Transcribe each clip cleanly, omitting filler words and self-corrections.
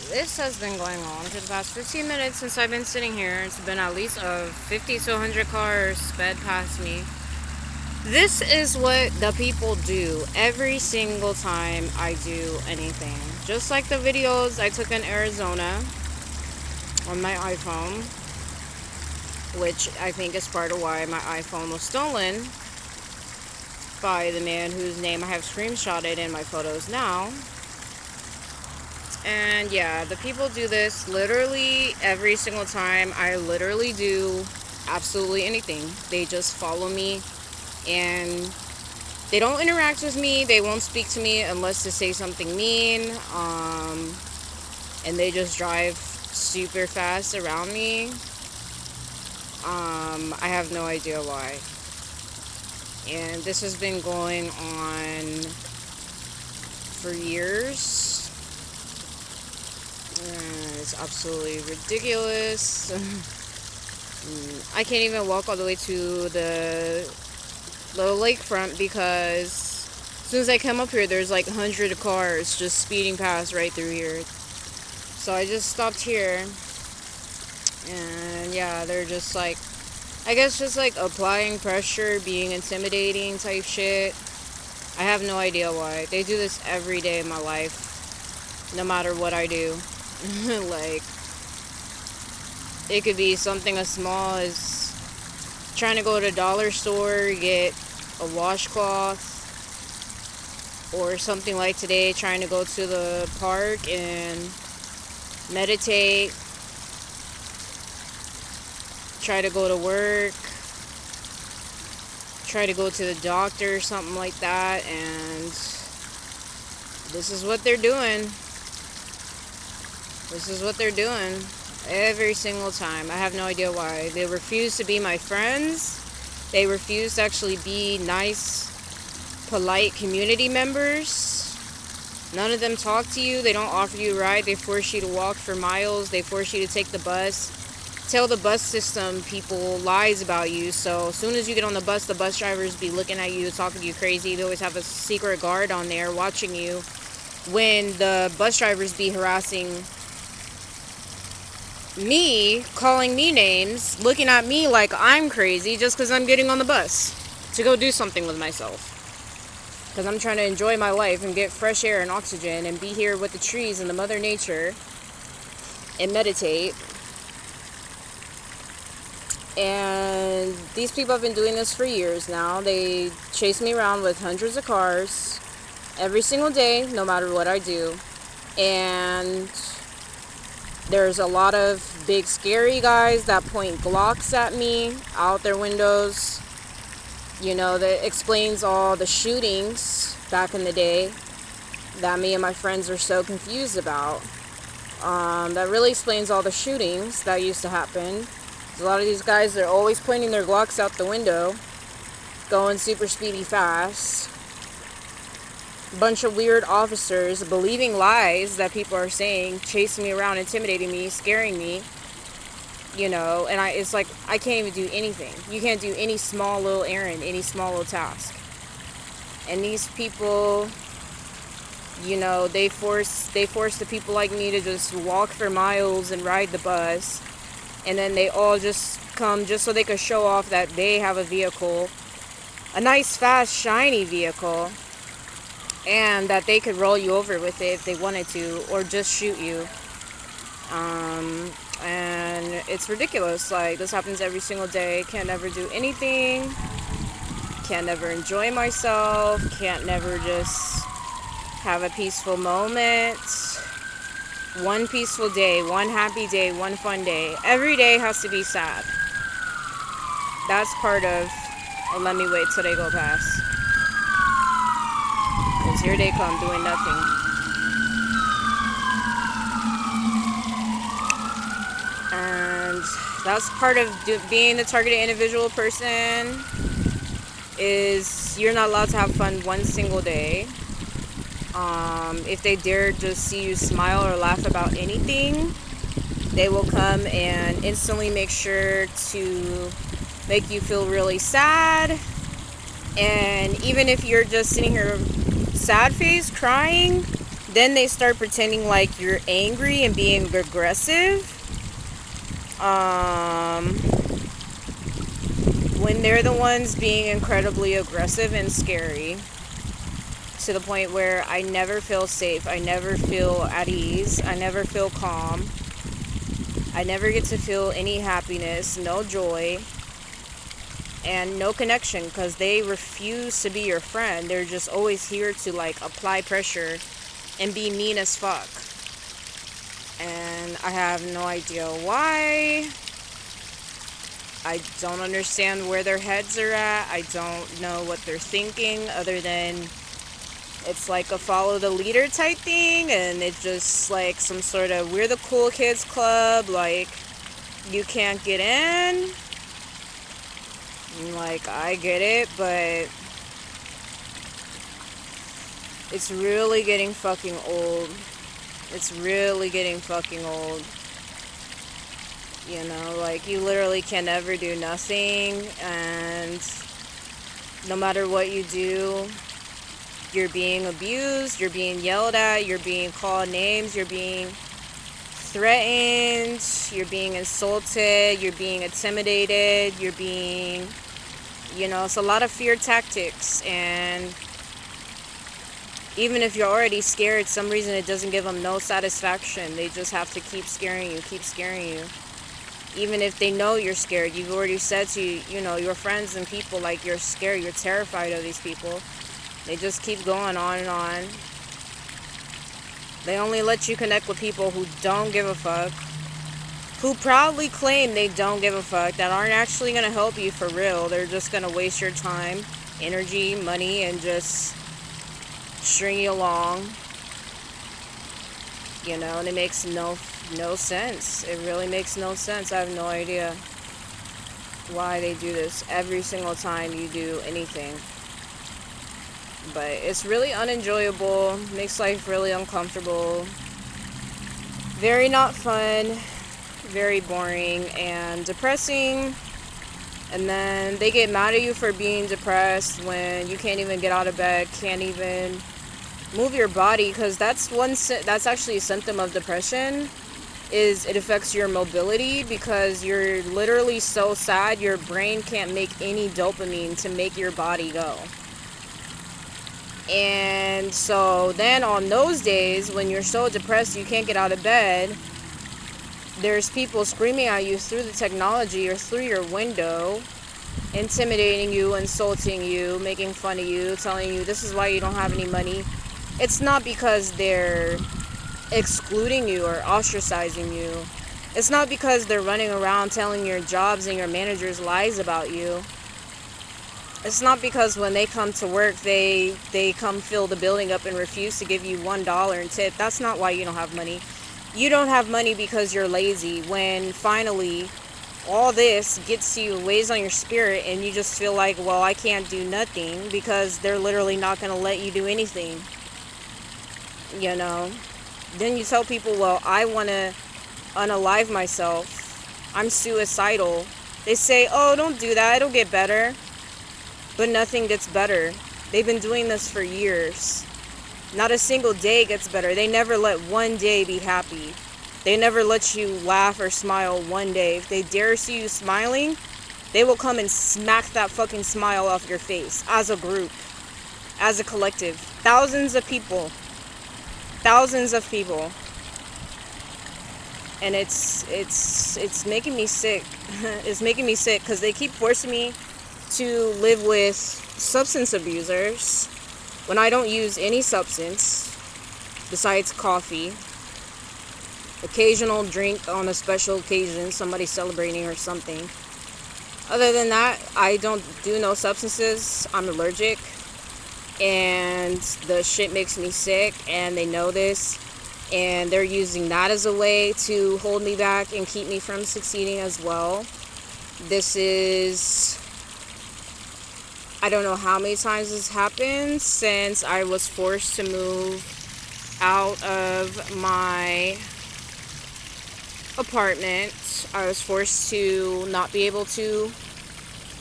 this has been going on for the past 15 minutes since I've been sitting here. It's been at least 50 to 100 cars sped past me. This is what the people do every single time I do anything. Just like the videos I took in Arizona on my iPhone, which I think is part of why my iPhone was stolen by the man whose name I have screenshotted in my photos now. And yeah, the people do this literally every single time I literally do absolutely anything. They just follow me and they don't interact with me. They won't speak to me unless to say something mean. And they just drive super fast around me. I have no idea why. And this has been going on for years. It's absolutely ridiculous. I can't even walk all the way to the lakefront because as soon as I come up here, there's like 100 cars just speeding past right through here. So I just stopped here. And yeah, they're just like, I guess just like applying pressure, being intimidating type shit. I have no idea why. They do this every day of my life, no matter what I do. Like, it could be something as small as trying to go to a dollar store, get a washcloth, or something like today, trying to go to the park and meditate, try to go to work, try to go to the doctor, something like that, and this is what they're doing. This is what they're doing every single time. I have no idea why. They refuse to be my friends. They refuse to actually be nice, polite community members. None of them talk to you. They don't offer you a ride. They force you to walk for miles. They force you to take the bus. Tell the bus system people lies about you. So as soon as you get on the bus drivers be looking at you, talking to you crazy. They always have a secret guard on there watching you when the bus drivers be harassing me, calling me names, looking at me like I'm crazy just because I'm getting on the bus to go do something with myself. Because I'm trying to enjoy my life and get fresh air and oxygen and be here with the trees and the Mother Nature and meditate. And these people have been doing this for years now. They chase me around with hundreds of cars every single day, no matter what I do. And there's a lot of big scary guys that point Glocks at me out their windows. You know, that explains all the shootings back in the day that me and my friends are so confused about. That really explains all the shootings that used to happen. A lot of these guys, they're always pointing their Glocks out the window, going super speedy fast. Bunch of weird officers believing lies that people are saying, chasing me around, intimidating me, scaring me, you know, and it's like I can't even do anything. You can't do any small little errand, any small little task. And these people, you know, they force the people like me to just walk for miles and ride the bus, and then they all just come just so they could show off that they have a vehicle, a nice, fast, shiny vehicle, and that they could roll you over with it if they wanted to, or just shoot you. And it's ridiculous. Like, this happens every single day. Can't never do anything. Can't never enjoy myself. Can't never just have a peaceful moment. One peaceful day, one happy day, one fun day. Every day has to be sad. That's part of, oh, let me wait till they go past. Because here they come doing nothing. And that's part of being the targeted individual person, is you're not allowed to have fun one single day. If they dare just see you smile or laugh about anything, they will come and instantly make sure to make you feel really sad. And even if you're just sitting here sad face crying, Then they start pretending like you're angry and being aggressive. When they're the ones being incredibly aggressive and scary, to the point where I never feel safe, I never feel at ease, I never feel calm, I never get to feel any happiness, no joy, and no connection, because they refuse to be your friend. They're just always here to like apply pressure and be mean as fuck. And I have no idea why. I don't understand where their heads are at. I don't know what they're thinking, other than it's like a follow the leader type thing, and it's just like some sort of we're the cool kids club, like you can't get in. Like, I get it, but it's really getting fucking old. It's really getting fucking old. You know, like, you literally can never do nothing, and no matter what you do, you're being abused, you're being yelled at, you're being called names, you're being threatened, you're being insulted, you're being intimidated, you're being, you know, it's a lot of fear tactics. And even if you're already scared, some reason it doesn't give them no satisfaction. They just have to keep scaring you, keep scaring you. Even if they know you're scared, you've already said to, you know, your friends and people, like, you're scared, you're terrified of these people. They just keep going on and on. They only let you connect with people who don't give a fuck, who proudly claim they don't give a fuck, that aren't actually going to help you for real. They're just going to waste your time, energy, money, and just string you along. You know, and it makes no sense. It really makes no sense. I have no idea why they do this every single time you do anything. But it's really unenjoyable, makes life really uncomfortable, very not fun, very boring and depressing. And then they get mad at you for being depressed when you can't even get out of bed, can't even move your body, because that's actually a symptom of depression, is it affects your mobility, because you're literally so sad your brain can't make any dopamine to make your body go. And so then on those days when you're so depressed you can't get out of bed, there's people screaming at you through the technology or through your window, intimidating you, insulting you, making fun of you, telling you this is why you don't have any money. It's not because they're excluding you or ostracizing you. It's not because they're running around telling your jobs and your managers lies about you. It's not because when they come to work, they come fill the building up and refuse to give you $1 in tip. That's not why you don't have money. You don't have money because you're lazy, when finally all this gets to you, weighs on your spirit, and you just feel like, well, I can't do nothing, because they're literally not going to let you do anything. You know? Then you tell people, well, I want to unalive myself. I'm suicidal. They say, oh, don't do that. It'll get better. But nothing gets better. They've been doing this for years. Not a single day gets better. They never let one day be happy. They never let you laugh or smile one day. If they dare see you smiling, they will come and smack that fucking smile off your face. As a group. As a collective. Thousands of people. Thousands of people. And it's making me sick. It's making me sick, because they keep forcing me to live with substance abusers when I don't use any substance besides coffee. Occasional drink on a special occasion, somebody celebrating or something. Other than that, I don't do no substances. I'm allergic, and the shit makes me sick, and they know this, and they're using that as a way to hold me back and keep me from succeeding as well. This is, I don't know how many times this happened since I was forced to move out of my apartment. I was forced to not be able to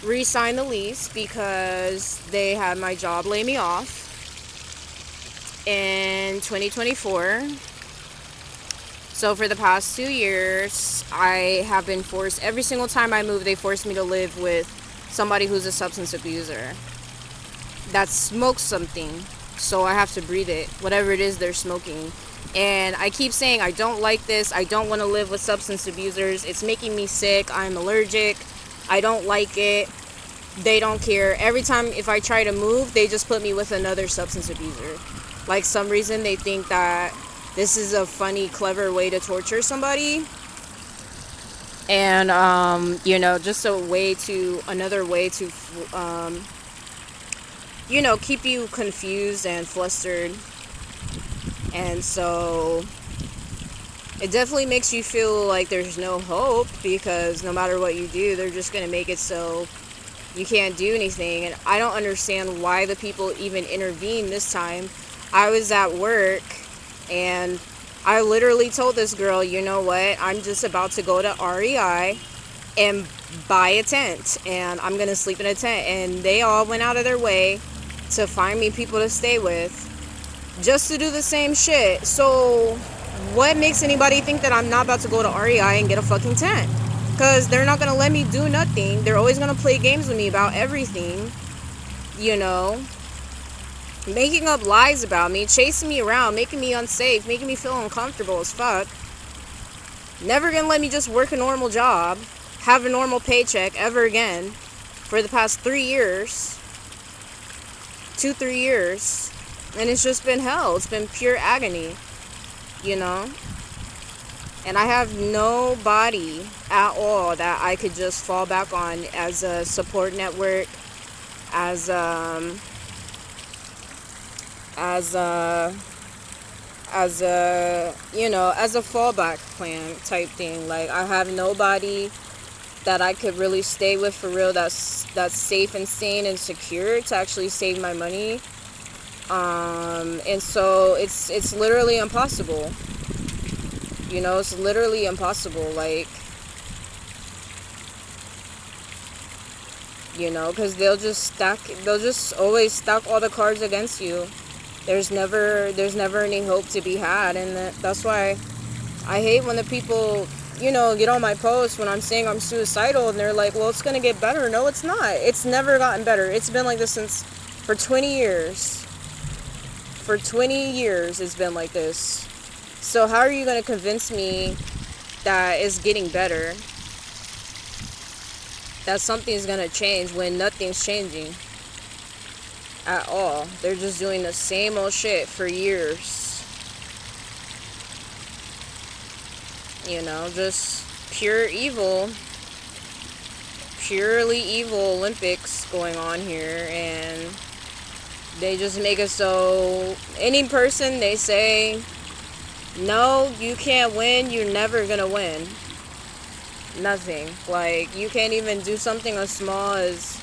re-sign the lease because they had my job lay me off. in 2024. So for the past 2 years, I have been forced, every single time I move, they force me to live with somebody who's a substance abuser that smokes something. So I have to breathe it, whatever it is they're smoking. And I keep saying, I don't like this. I don't want to live with substance abusers. It's making me sick. I'm allergic. I don't like it. They don't care. Every time if I try to move, they just put me with another substance abuser. Like, some reason they think that this is a funny, clever way to torture somebody. And, just another way to, keep you confused and flustered. And so it definitely makes you feel like there's no hope, because no matter what you do, they're just going to make it so you can't do anything. And I don't understand why the people even intervened this time. I was at work and I literally told this girl, you know what, I'm just about to go to REI and buy a tent, and I'm going to sleep in a tent. And they all went out of their way to find me people to stay with just to do the same shit. So what makes anybody think that I'm not about to go to REI and get a fucking tent? Because they're not going to let me do nothing. They're always going to play games with me about everything, making up lies about me, chasing me around, making me unsafe, making me feel uncomfortable as fuck. Never gonna let me just work a normal job, have a normal paycheck ever again for the past 3 years. 3 years. And it's just been hell. It's been pure agony, And I have nobody at all that I could just fall back on as a support network, as a fallback plan type thing. Like, I have nobody that I could really stay with for real that's safe and sane and secure to actually save my money. And so it's literally impossible. It's literally impossible. Like, because they'll just always stack all the cards against you. There's never any hope to be had. And that's why I hate when the people, get on my posts when I'm saying I'm suicidal, and they're like, well, it's going to get better. No, it's not. It's never gotten better. It's been like this for 20 years. For 20 years, it's been like this. So how are you going to convince me that it's getting better? That something's going to change when nothing's changing at all. They're just doing the same old shit for years. Just pure evil. Purely evil Olympics going on here. And they just make it so any person they say, no, you can't win, you're never gonna win. Nothing. Like, you can't even do something as small as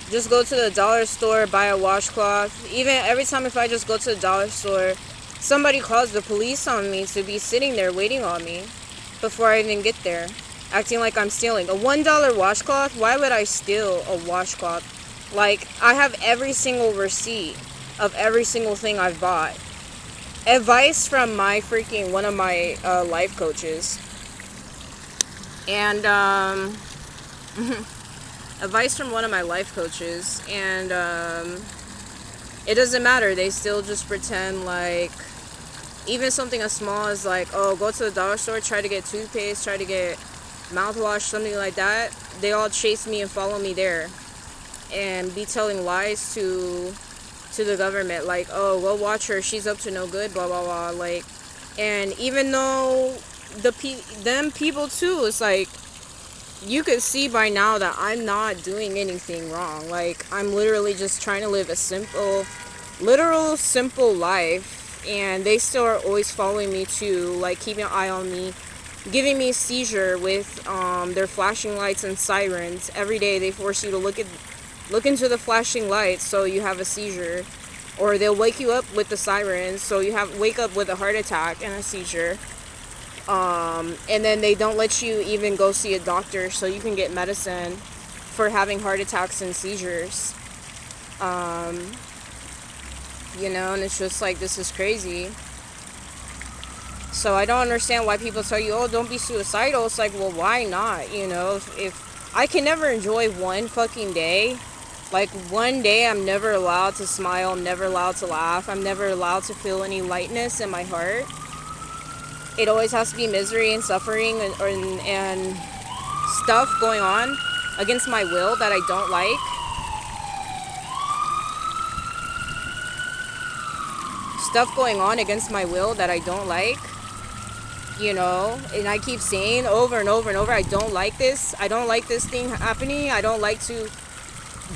just go to the dollar store, buy a washcloth. Even every time if I just go to the dollar store, somebody calls the police on me to be sitting there waiting on me before I even get there, acting like I'm stealing. A $1 washcloth? Why would I steal a washcloth? Like, I have every single receipt of every single thing I've bought. Advice from one of my life coaches. And, advice from one of my life coaches. And, it doesn't matter. They still just pretend like, even something as small as like, oh, go to the dollar store, try to get toothpaste, try to get mouthwash, something like that. They all chase me and follow me there. And be telling lies to the government, like, oh, go watch her, she's up to no good, blah blah blah. Like, and even though them people too, it's like, you could see by now that I'm not doing anything wrong. Like, I'm literally just trying to live a simple life, and they still are always following me too, like keeping an eye on me, giving me a seizure with their flashing lights and sirens. Every day they force you to look into the flashing lights so you have a seizure, or they'll wake you up with the sirens so you wake up with a heart attack and a seizure. And then they don't let you even go see a doctor so you can get medicine for having heart attacks and seizures. you know, and it's just like, this is crazy. So I don't understand why people tell you, oh, don't be suicidal. It's like, well, why not? You know, if I can never enjoy one fucking day, like one day I'm never allowed to smile, I'm never allowed to laugh, I'm never allowed to feel any lightness in my heart. It always has to be misery and suffering and stuff going on against my will that I don't like. Stuff going on against my will that I don't like. You know, and I keep saying over and over and over, I don't like this. I don't like this thing happening. I don't like to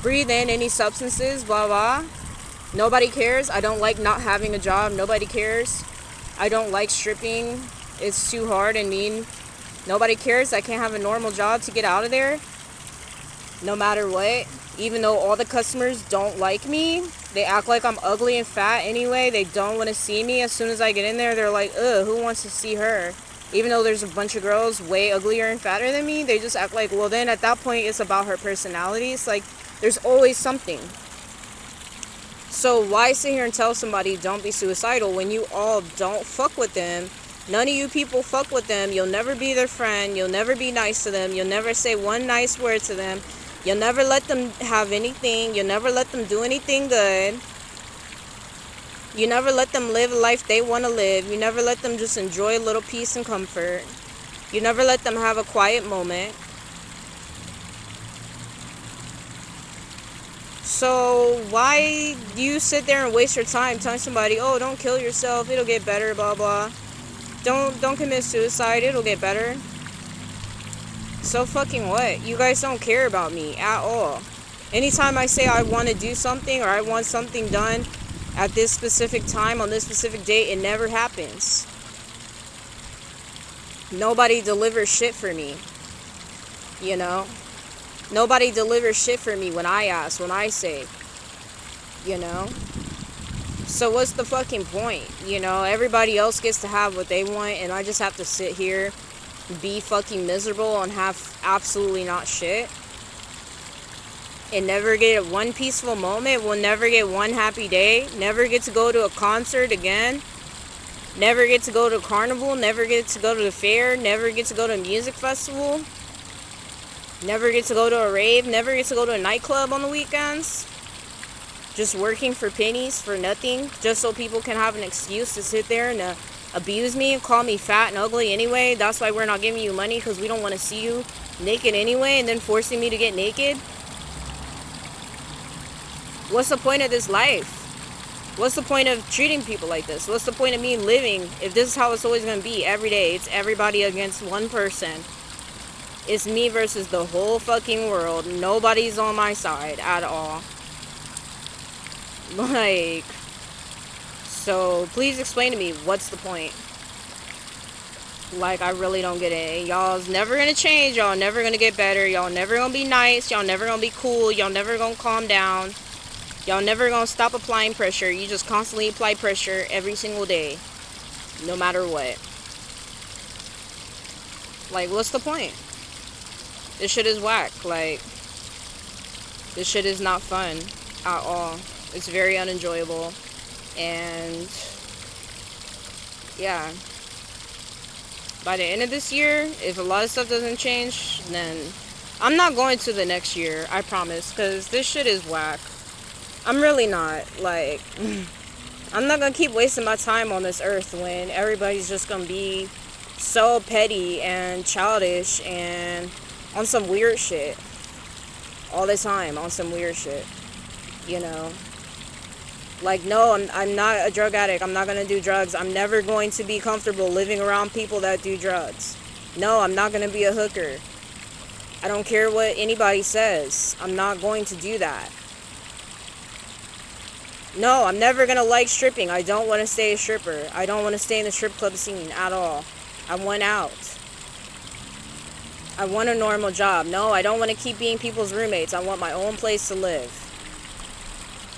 breathe in any substances, blah, blah. Nobody cares. I don't like not having a job. Nobody cares. I don't like stripping. It's too hard and mean. Nobody cares. I can't have a normal job to get out of there. No matter what. Even though all the customers don't like me, they act like I'm ugly and fat anyway. They don't want to see me. As soon as I get in there, they're like, ugh, who wants to see her? Even though there's a bunch of girls way uglier and fatter than me, they just act like, well, then at that point, it's about her personality. It's like, there's always something. So why sit here and tell somebody don't be suicidal when you all don't fuck with them? None of you people fuck with them. You'll never be their friend. You'll never be nice to them. You'll never say one nice word to them. You'll never let them have anything. You'll never let them do anything good. You never let them live a life they want to live. You never let them just enjoy a little peace and comfort. You never let them have a quiet moment. So why do you sit there and waste your time telling somebody, oh, don't kill yourself, it'll get better, blah, blah. Don't commit suicide, it'll get better. So fucking what? You guys don't care about me at all. Anytime I say I want to do something or I want something done at this specific time on this specific date, it never happens. Nobody delivers shit for me. You know? Nobody delivers shit for me when I ask, when I say. You know? So what's the fucking point? You know, everybody else gets to have what they want and I just have to sit here, be fucking miserable and have absolutely not shit. And never get one peaceful moment. We'll never get one happy day. Never get to go to a concert again. Never get to go to a carnival. Never get to go to the fair. Never get to go to a music festival. Never get to go to a rave. Never get to go to a nightclub on the weekends. Just working for pennies, for nothing. Just so people can have an excuse to sit there and abuse me and call me fat and ugly anyway. That's why we're not giving you money, because we don't want to see you naked anyway, and then forcing me to get naked. What's the point of this life? What's the point of treating people like this? What's the point of me living if this is how it's always going to be every day? It's everybody against one person. It's me versus the whole fucking world. Nobody's on my side at all. Like, so please explain to me what's the point. Like, I really don't get it. Y'all's never gonna change. Y'all never gonna get better. Y'all never gonna be nice. Y'all never gonna be cool. Y'all never gonna calm down. Y'all never gonna stop applying pressure. You just constantly apply pressure every single day, no matter what. Like, what's the point? This shit is whack. Like, this shit is not fun at all. It's very unenjoyable. And yeah, by the end of this year, if a lot of stuff doesn't change, then I'm not going to the next year, I promise, because this shit is whack. I'm really not. Like, I'm not gonna keep wasting my time on this earth when everybody's just gonna be so petty and childish and on some weird shit all the time, on some weird shit, you know. Like, no, I'm not a drug addict. I'm not going to do drugs. I'm never going to be comfortable living around people that do drugs. No, I'm not going to be a hooker. I don't care what anybody says. I'm not going to do that. No, I'm never going to like stripping. I don't want to stay a stripper. I don't want to stay in the strip club scene at all. I want out. I want a normal job. No, I don't want to keep being people's roommates. I want my own place to live.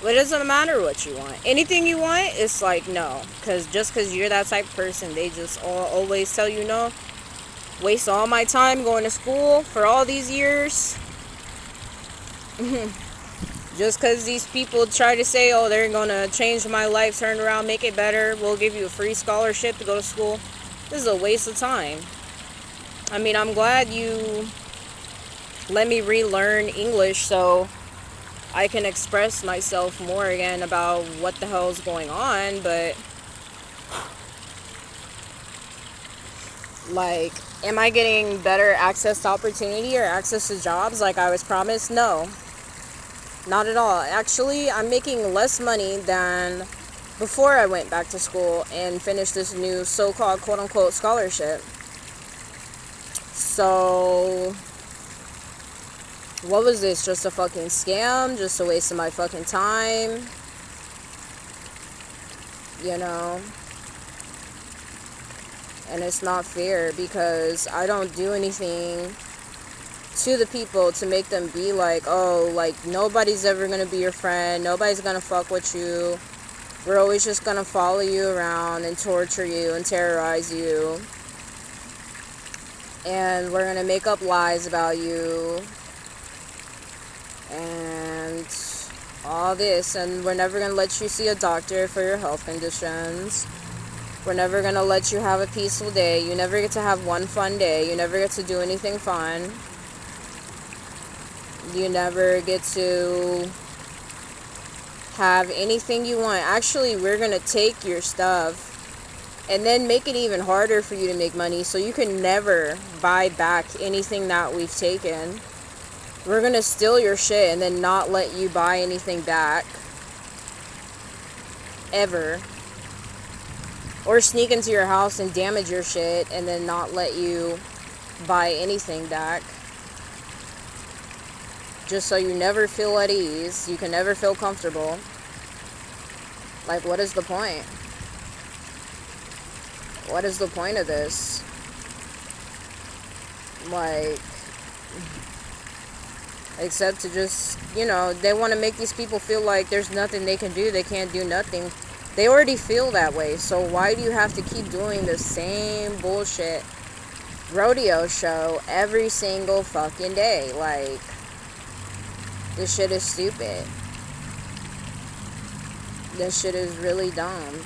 But it doesn't matter what you want. Anything you want, it's like no. Just because you're that type of person, they just always tell you no. Waste all my time going to school for all these years. Just because these people try to say, oh, they're going to change my life, turn around, make it better, we'll give you a free scholarship to go to school. This is a waste of time. I mean, I'm glad you let me relearn English so I can express myself more again about what the hell is going on, but like, am I getting better access to opportunity or access to jobs like I was promised? No, not at all. Actually, I'm making less money than before I went back to school and finished this new so-called quote-unquote scholarship. So what was this? Just a fucking scam? Just a waste of my fucking time? You know? And it's not fair because I don't do anything to the people to make them be like, oh, like, nobody's ever gonna be your friend. Nobody's gonna fuck with you. We're always just gonna follow you around and torture you and terrorize you. And we're gonna make up lies about you. And all this. And we're never gonna let you see a doctor for your health conditions. We're never going to let you have a peaceful day. You never get to have one fun day. You never get to do anything fun. You never get to have anything you want. Actually, we're going to take your stuff and then make it even harder for you to make money so you can never buy back anything that we've taken. We're going to steal your shit and then not let you buy anything back. Ever. Or sneak into your house and damage your shit and then not let you buy anything back. Just so you never feel at ease. You can never feel comfortable. Like, what is the point? What is the point of this? Like, except to just, you know, they want to make these people feel like there's nothing they can do. They can't do nothing. They already feel that way, so why do you have to keep doing the same bullshit rodeo show every single fucking day? Like, this shit is stupid. This shit is really dumb.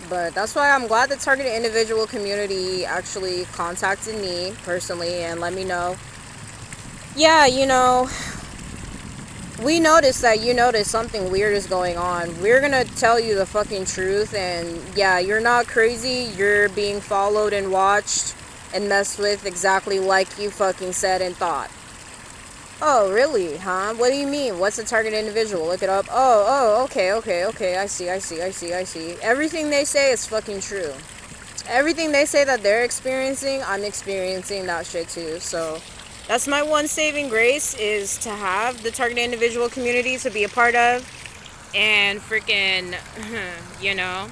But that's why I'm glad the targeted individual community actually contacted me personally and let me know. Yeah, you know, we noticed that you noticed something weird is going on. We're gonna tell you the fucking truth, and yeah, you're not crazy. You're being followed and watched and messed with exactly like you fucking said and thought. Oh, really, huh? What do you mean? What's a target individual? Look it up. Oh, okay. I see. Everything they say is fucking true. Everything they say that they're experiencing, I'm experiencing that shit too, so that's my one saving grace, is to have the targeted individual community to be a part of and freaking, you know,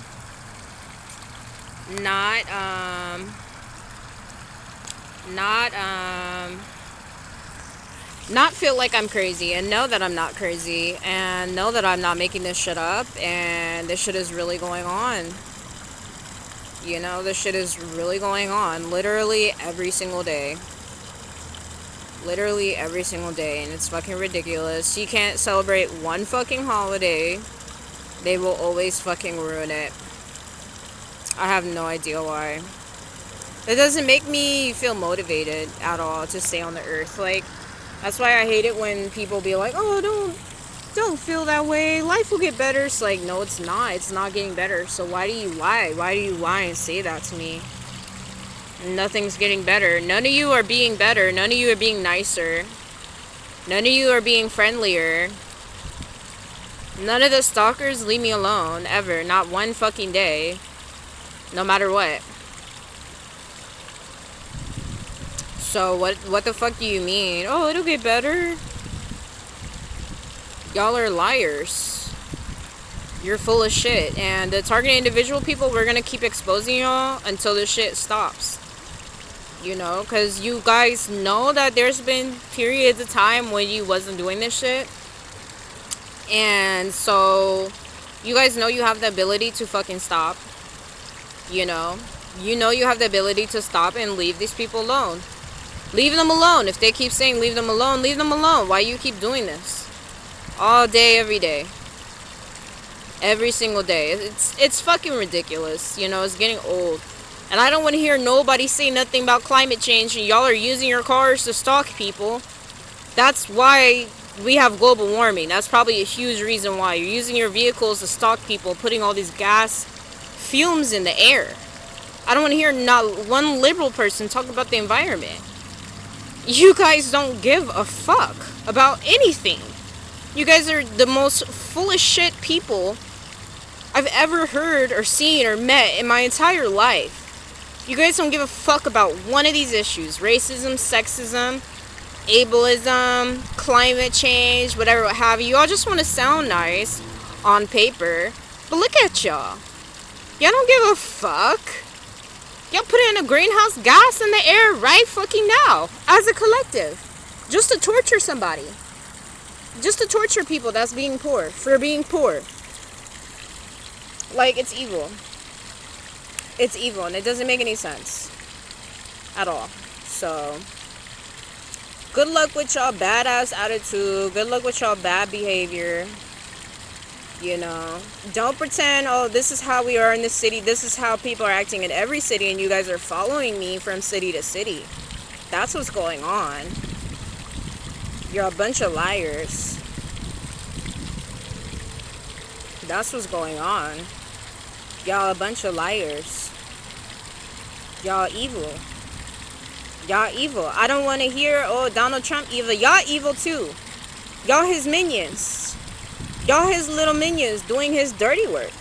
not feel like I'm crazy and know that I'm not crazy and know that I'm not making this shit up and this shit is really going on. You know, this shit is really going on literally every single day. Literally every single day, and it's fucking ridiculous. You can't celebrate one fucking holiday. They will always fucking ruin it. I have no idea why. It doesn't make me feel motivated at all to stay on the earth. Like, that's why I hate it when people be like, oh, don't feel that way. Life will get better. It's like, no, it's not. It's not getting better. So why do you lie? Why do you lie and say that to me? Nothing's getting better. None of you are being better. None of you are being nicer. None of you are being friendlier. None of the stalkers leave me alone, ever. Not one fucking day. No matter what. So what the fuck do you mean? Oh, it'll get better. Y'all are liars. You're full of shit. And the targeted individual people, we're gonna keep exposing y'all until this shit stops. You know, because you guys know that there's been periods of time when you wasn't doing this shit. And so you guys know you have the ability to fucking stop. You know you have the ability to stop and leave these people alone. Leave them alone. If they keep saying leave them alone, leave them alone. Why you keep doing this? All day, every day. Every single day. It's fucking ridiculous. You know, it's getting old. And I don't want to hear nobody say nothing about climate change, and y'all are using your cars to stalk people. That's why we have global warming. That's probably a huge reason why. You're using your vehicles to stalk people, putting all these gas fumes in the air. I don't want to hear not one liberal person talk about the environment. You guys don't give a fuck about anything. You guys are the most full of shit people I've ever heard or seen or met in my entire life. You guys don't give a fuck about one of these issues. Racism, sexism, ableism, climate change, whatever, what have you. Y'all just want to sound nice on paper. But look at y'all. Y'all don't give a fuck. Y'all put in a greenhouse gas in the air right fucking now. As a collective. Just to torture somebody. Just to torture people that's being poor. For being poor. Like, it's evil. It's evil, and it doesn't make any sense. At all. So, good luck with y'all badass attitude. Good luck with y'all bad behavior. You know, don't pretend, oh, this is how we are in this city. This is how people are acting in every city, and you guys are following me from city to city. That's what's going on. You're a bunch of liars. That's what's going on. Y'all a bunch of liars. Y'all evil. Y'all evil. I don't want to hear, oh, Donald Trump evil. Y'all evil too. Y'all his minions. Y'all his little minions doing his dirty work.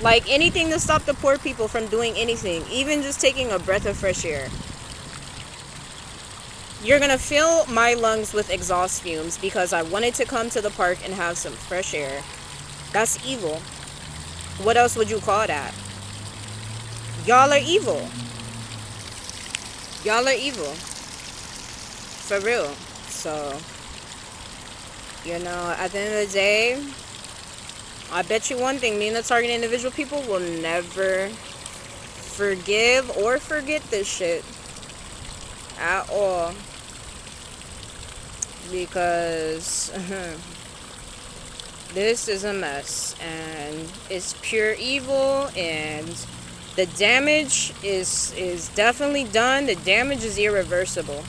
Like, anything to stop the poor people from doing anything. Even just taking a breath of fresh air. You're gonna fill my lungs with exhaust fumes because I wanted to come to the park and have some fresh air. That's evil. What else would you call that? Y'all are evil. Y'all are evil. For real. So, you know, at the end of the day, I bet you one thing, me and the target individual people will never forgive or forget this shit. At all. Because this is a mess, and it's pure evil, and the damage is definitely done. The damage is irreversible.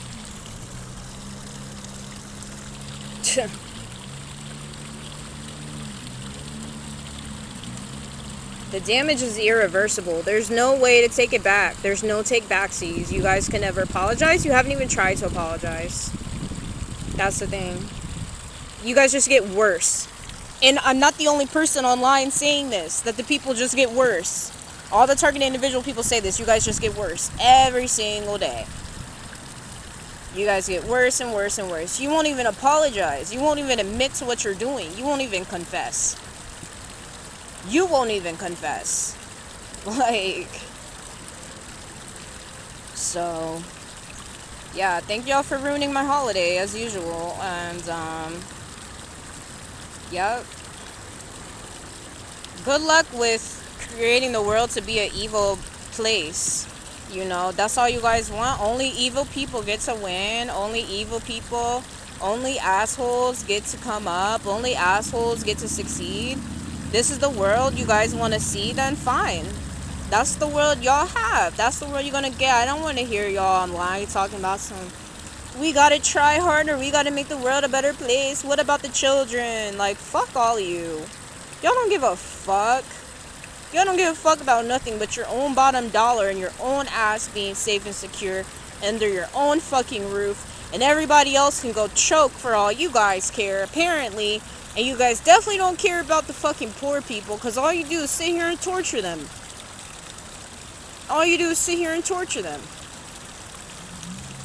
The damage is irreversible. There's no way to take it back. There's no take backsies. You guys can never apologize. You haven't even tried to apologize. That's the thing. You guys just get worse. And I'm not the only person online saying this, that the people just get worse. All the target individual people say this. You guys just get worse every single day. You guys get worse and worse and worse. You won't even apologize. You won't even admit to what you're doing. You won't even confess. You won't even confess. Like, so, yeah, thank y'all for ruining my holiday as usual. And, yep. Good luck with creating the world to be an evil place. You know, that's all you guys want. Only evil people get to win. Only evil people, only assholes get to come up. Only assholes get to succeed. This is the world you guys want to see, then fine. That's the world y'all have. That's the world you're going to get. I don't want to hear y'all online talking about some, we got to try harder. We got to make the world a better place. What about the children? Like, fuck all of you. Y'all don't give a fuck. Y'all don't give a fuck about nothing but your own bottom dollar and your own ass being safe and secure under your own fucking roof. And everybody else can go choke for all you guys care, apparently. And you guys definitely don't care about the fucking poor people, because all you do is sit here and torture them. All you do is sit here and torture them.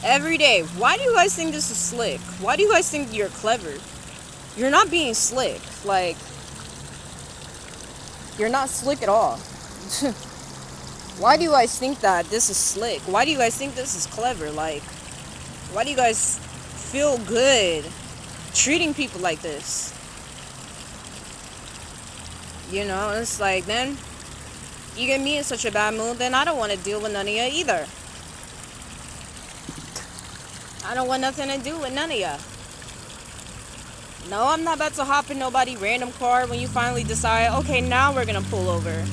Every day. Why do you guys think this is slick? Why do you guys think you're clever? You're not being slick. Like, you're not slick at all. Why do you guys think that this is slick? Why do you guys think this is clever? Like, why do you guys feel good treating people like this? You know, it's like, then you get me in such a bad mood, then I don't want to deal with none of you either. I don't want nothing to do with none of ya. No, I'm not about to hop in nobody random car when you finally decide, okay, now we're gonna pull over.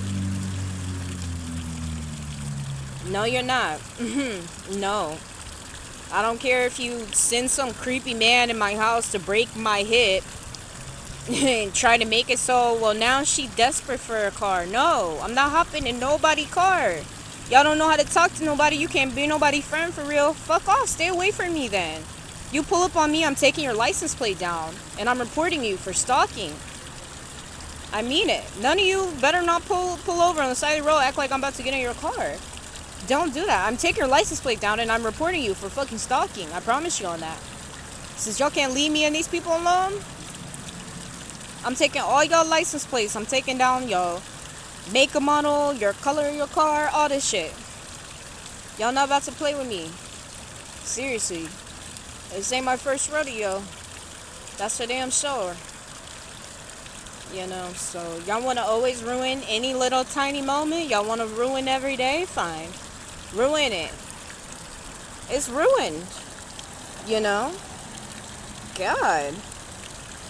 No, you're not. No. I don't care if you send some creepy man in my house to break my hip and try to make it so, well, now she desperate for a car. No, I'm not hopping in nobody car. Y'all don't know how to talk to nobody. You can't be nobody friend for real. Fuck off. Stay away from me then. You pull up on me, I'm taking your license plate down. And I'm reporting you for stalking. I mean it. None of you better not pull over on the side of the road, act like I'm about to get in your car. Don't do that. I'm taking your license plate down and I'm reporting you for fucking stalking. I promise you on that. Since y'all can't leave me and these people alone, I'm taking all y'all license plates. I'm taking down your make and model, your color of your car, all this shit. Y'all not about to play with me. Seriously. This ain't my first rodeo. That's for damn sure. You know, so y'all want to always ruin any little tiny moment? Y'all want to ruin every day? Fine. Ruin it. It's ruined. You know? God.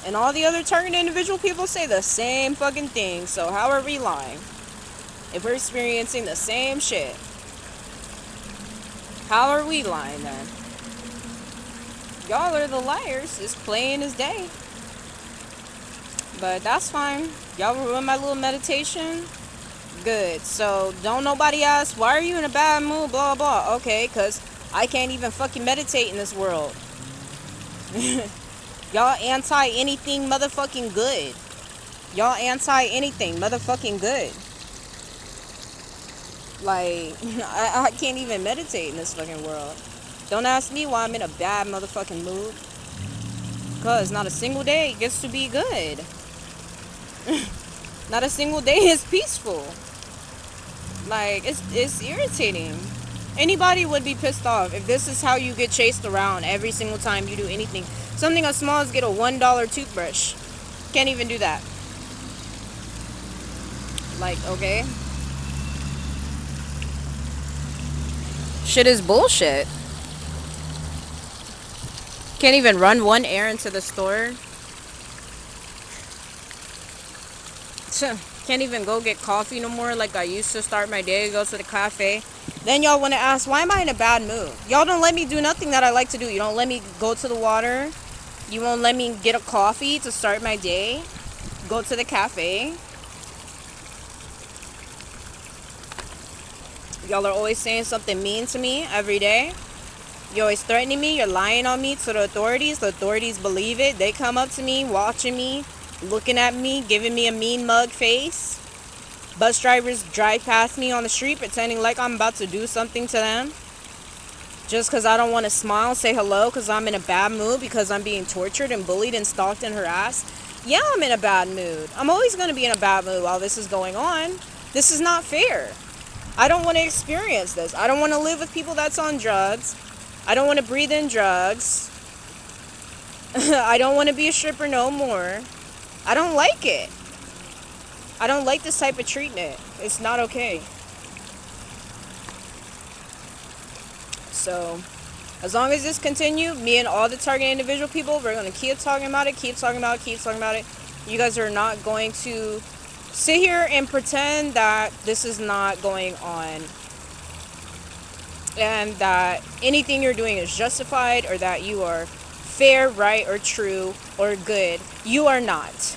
And all the other target individual people say the same fucking thing. So how are we lying? If we're experiencing the same shit. How are we lying then? Y'all are the liars. It's plain as day. But that's fine. Y'all ruin my little meditation? Good. So don't nobody ask, why are you in a bad mood? Blah, blah. Okay, because I can't even fucking meditate in this world. Y'all anti anything motherfucking good. Y'all anti anything motherfucking good. Like, I can't even meditate in this fucking world. Don't ask me why I'm in a bad motherfucking mood. Because not a single day gets to be good. Not a single day is peaceful. Like, it's irritating. Anybody would be pissed off if this is how you get chased around every single time you do anything. Something as small as get a $1 toothbrush. Can't even do that. Like, okay. Shit is bullshit. Can't even run one errand to the store. Can't even go get coffee no more like I used to start my day, go to the cafe. Then y'all want to ask, why am I in a bad mood? Y'all don't let me do nothing that I like to do. You don't let me go to the water. You won't let me get a coffee to start my day. Go to the cafe. Y'all are always saying something mean to me every day. You're always threatening me. You're lying on me to the authorities. The authorities believe it. They come up to me, watching me, looking at me, giving me a mean mug face. Bus drivers drive past me on the street pretending like I'm about to do something to them. Just because I don't want to smile, say hello, because I'm in a bad mood, because I'm being tortured and bullied and stalked and harassed. Yeah, I'm in a bad mood. I'm always going to be in a bad mood while this is going on. This is not fair. I don't want to experience this. I don't want to live with people that's on drugs. I don't want to breathe in drugs. I don't want to be a stripper no more. I don't like it. I don't like this type of treatment. It's not okay. So, as long as this continues, me and all the target individual people, we're going to keep talking about it, keep talking about it, keep talking about it. You guys are not going to sit here and pretend that this is not going on. And that anything you're doing is justified, or that you are fair, right, or true, or good. You are not.